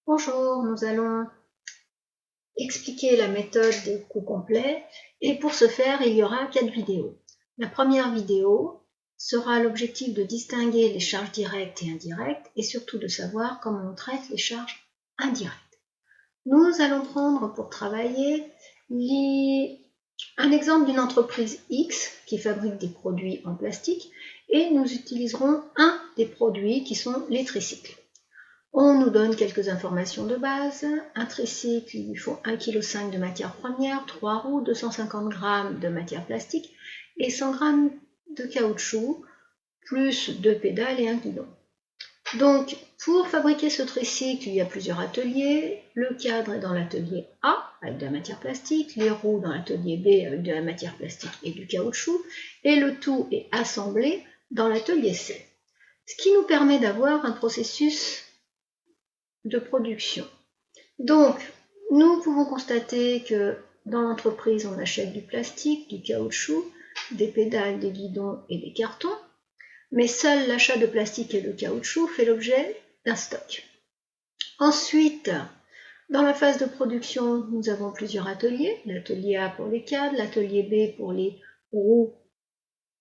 Bonjour, nous allons expliquer la méthode des coûts complets et pour ce faire, il y aura 4 vidéos. La première vidéo sera l'objectif de distinguer les charges directes et indirectes et surtout de savoir comment on traite les charges indirectes. Nous allons prendre pour travailler un exemple d'une entreprise X qui fabrique des produits en plastique et nous utiliserons un des produits qui sont les tricycles. On nous donne quelques informations de base. Un tricycle, il lui faut 1,5 kg de matière première, 3 roues, 250 g de matière plastique et 100 g de caoutchouc, plus 2 pédales et un guidon. Donc, pour fabriquer ce tricycle, il y a plusieurs ateliers. Le cadre est dans l'atelier A, avec de la matière plastique, les roues dans l'atelier B, avec de la matière plastique et du caoutchouc, et le tout est assemblé dans l'atelier C. Ce qui nous permet d'avoir un processus de production. Donc, nous pouvons constater que dans l'entreprise, on achète du plastique, du caoutchouc, des pédales, des guidons et des cartons, mais seul l'achat de plastique et de caoutchouc fait l'objet d'un stock. Ensuite, dans la phase de production, nous avons plusieurs ateliers, l'atelier A pour les cadres, l'atelier B pour les roues,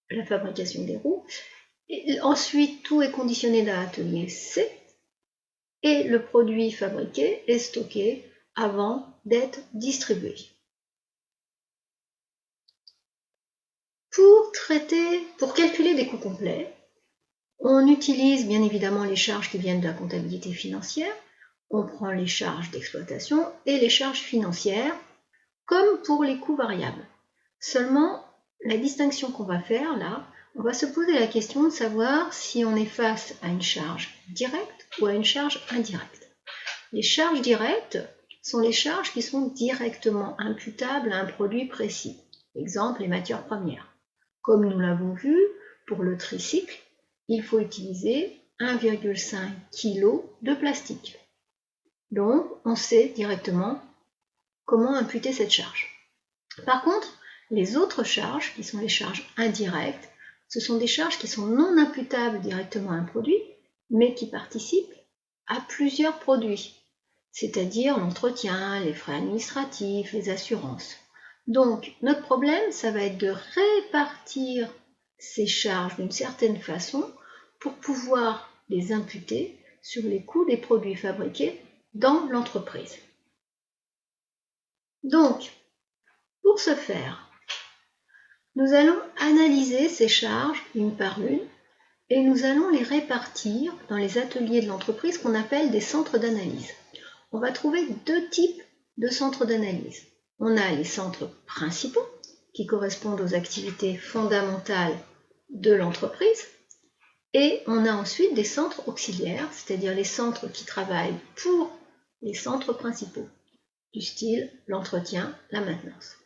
la fabrication des roues. Et ensuite, tout est conditionné dans l'atelier C, et le produit fabriqué est stocké avant d'être distribué. Pour calculer des coûts complets, on utilise bien évidemment les charges qui viennent de la comptabilité financière, on prend les charges d'exploitation et les charges financières, comme pour les coûts variables. Seulement, la distinction qu'on va faire là, on va se poser la question de savoir si on est face à une charge directe ou à une charge indirecte. Les charges directes sont les charges qui sont directement imputables à un produit précis. Exemple, les matières premières. Comme nous l'avons vu, pour le tricycle, il faut utiliser 1,5 kg de plastique. Donc, on sait directement comment imputer cette charge. Par contre, les autres charges, qui sont les charges indirectes, ce sont des charges qui sont non imputables directement à un produit, mais qui participent à plusieurs produits, c'est-à-dire l'entretien, les frais administratifs, les assurances. Donc, notre problème, ça va être de répartir ces charges d'une certaine façon pour pouvoir les imputer sur les coûts des produits fabriqués dans l'entreprise. Donc, pour ce faire, nous allons analyser ces charges une par une et nous allons les répartir dans les ateliers de l'entreprise qu'on appelle des centres d'analyse. On va trouver deux types de centres d'analyse. On a les centres principaux qui correspondent aux activités fondamentales de l'entreprise et on a ensuite des centres auxiliaires, c'est-à-dire les centres qui travaillent pour les centres principaux, du style l'entretien, la maintenance.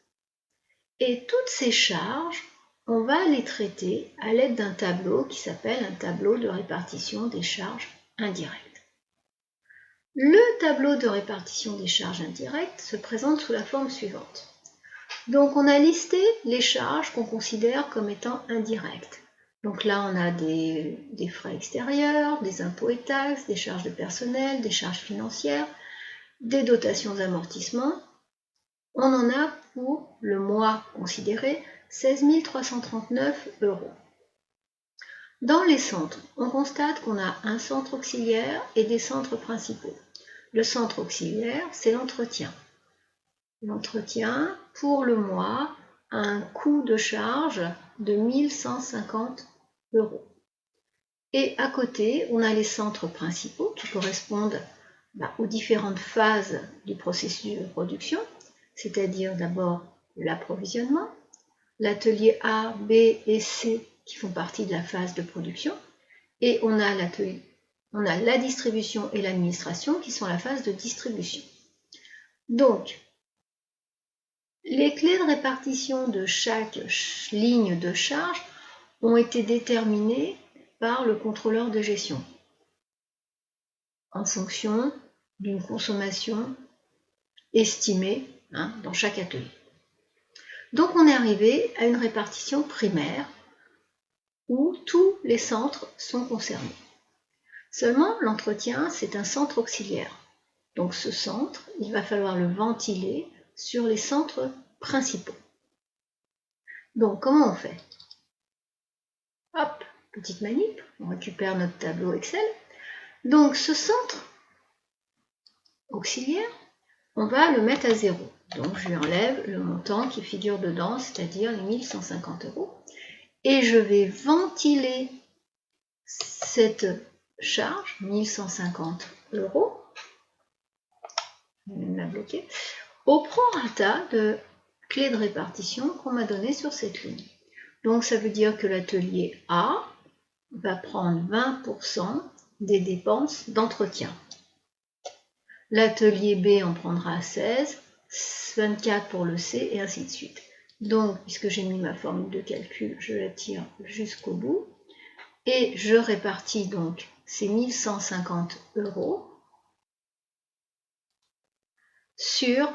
Et toutes ces charges, on va les traiter à l'aide d'un tableau qui s'appelle un tableau de répartition des charges indirectes. Le tableau de répartition des charges indirectes se présente sous la forme suivante. Donc on a listé les charges qu'on considère comme étant indirectes. Donc là on a des frais extérieurs, des impôts et taxes, des charges de personnel, des charges financières, des dotations d'amortissement. On en a pour le mois considéré 16 339 €. Dans les centres, on constate qu'on a un centre auxiliaire et des centres principaux. Le centre auxiliaire, c'est l'entretien. L'entretien, pour le mois, a un coût de charge de 1 150 €. Et à côté, on a les centres principaux qui correspondent aux différentes phases du processus de production, c'est-à-dire d'abord l'approvisionnement, l'atelier A, B et C qui font partie de la phase de production, et on a la distribution et l'administration qui sont la phase de distribution. Donc, les clés de répartition de chaque ligne de charge ont été déterminées par le contrôleur de gestion en fonction d'une consommation estimée dans chaque atelier. Donc on est arrivé à une répartition primaire où tous les centres sont concernés. Seulement, l'entretien, c'est un centre auxiliaire. Donc ce centre, il va falloir le ventiler sur les centres principaux. Donc comment on fait? Hop, petite manip, on récupère notre tableau Excel. Donc ce centre auxiliaire, on va le mettre à 0. Donc je lui enlève le montant qui figure dedans, c'est-à-dire les 1150 €. Et je vais ventiler cette charge, 1150 €, je vais la bloquer, au prorata de clé de répartition qu'on m'a donnée sur cette ligne. Donc ça veut dire que l'atelier A va prendre 20% des dépenses d'entretien. L'atelier B en prendra 16, 24 pour le C et ainsi de suite. Donc, puisque j'ai mis ma formule de calcul, je la tire jusqu'au bout et je répartis donc ces 1150 € sur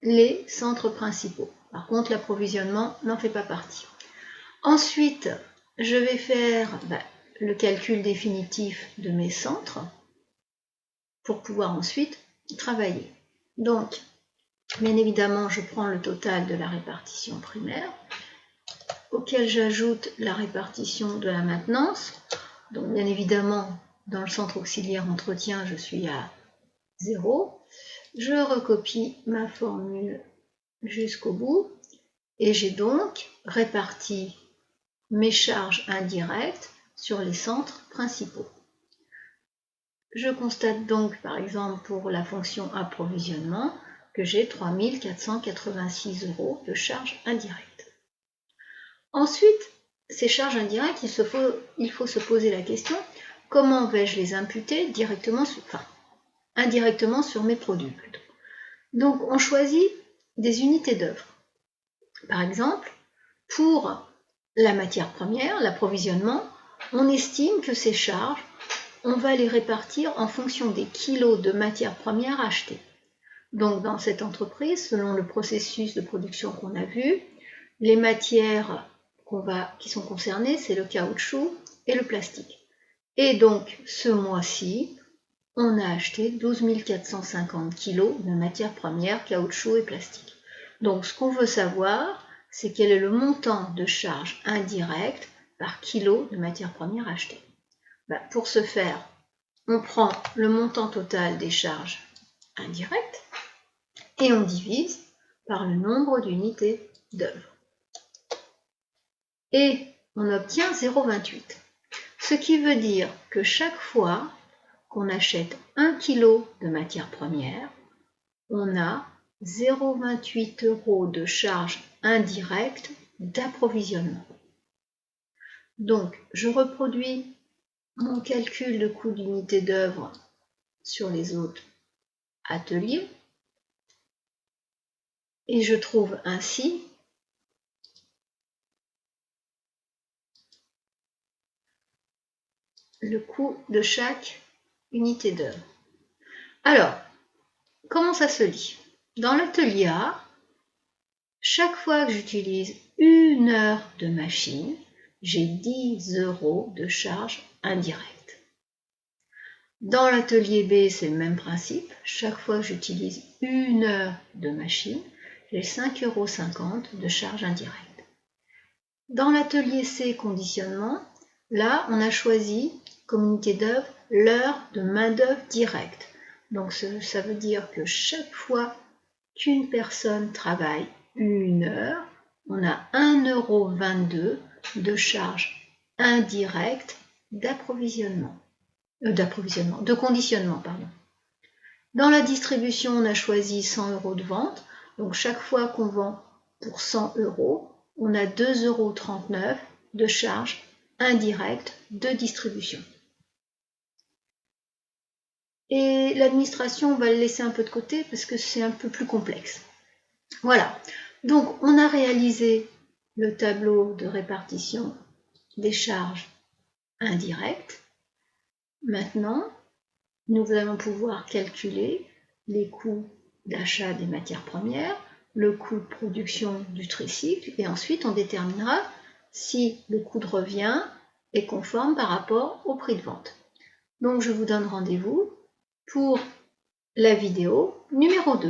les centres principaux. Par contre, l'approvisionnement n'en fait pas partie. Ensuite, je vais faire le calcul définitif de mes centres pour pouvoir ensuite travailler. Donc, bien évidemment, je prends le total de la répartition primaire, auquel j'ajoute la répartition de la maintenance. Donc, bien évidemment, dans le centre auxiliaire entretien, je suis à 0. Je recopie ma formule jusqu'au bout et j'ai donc réparti mes charges indirectes sur les centres principaux. Je constate donc, par exemple, pour la fonction approvisionnement, que j'ai 3486 € de charges indirectes. Ensuite, ces charges indirectes, il faut se poser la question, comment vais-je les imputer indirectement sur mes produits plutôt. Donc, on choisit des unités d'œuvre. Par exemple, pour la matière première, l'approvisionnement, on estime que ces charges, on va les répartir en fonction des kilos de matière première achetée. Donc dans cette entreprise, selon le processus de production qu'on a vu, les matières qui sont concernées, c'est le caoutchouc et le plastique. Et donc ce mois-ci, on a acheté 12 450 kg de matières premières, caoutchouc et plastique. Donc ce qu'on veut savoir, c'est quel est le montant de charge indirecte par kilo de matière première achetée. Pour ce faire, on prend le montant total des charges indirectes et on divise par le nombre d'unités d'œuvre. Et on obtient 0,28. Ce qui veut dire que chaque fois qu'on achète 1 kg de matière première, on a 0,28 € de charge indirecte d'approvisionnement. Donc, je reproduis mon calcul de coût d'unité d'œuvre sur les autres ateliers et je trouve ainsi le coût de chaque unité d'œuvre. Alors, comment ça se lit? Dans l'atelier A, chaque fois que j'utilise 1 heure de machine, j'ai 10 € de charge indirecte. Dans l'atelier B, c'est le même principe. Chaque fois que j'utilise 1 heure de machine, j'ai 5,50 € de charge indirecte. Dans l'atelier C, conditionnement, là, on a choisi comme unité d'œuvre l'heure de main-d'œuvre directe. Donc, ça veut dire que chaque fois qu'une personne travaille 1 heure, on a 1,22 € de charge indirecte de conditionnement. Dans la distribution, on a choisi 100 € de vente. Donc, chaque fois qu'on vend pour 100 €, on a 2,39 € de charge indirecte de distribution. Et l'administration, on va le laisser un peu de côté parce que c'est un peu plus complexe. Voilà, donc on a réalisé le tableau de répartition des charges indirectes. Maintenant, nous allons pouvoir calculer les coûts d'achat des matières premières, le coût de production du tricycle et ensuite on déterminera si le coût de revient est conforme par rapport au prix de vente. Donc je vous donne rendez-vous pour la vidéo numéro 2.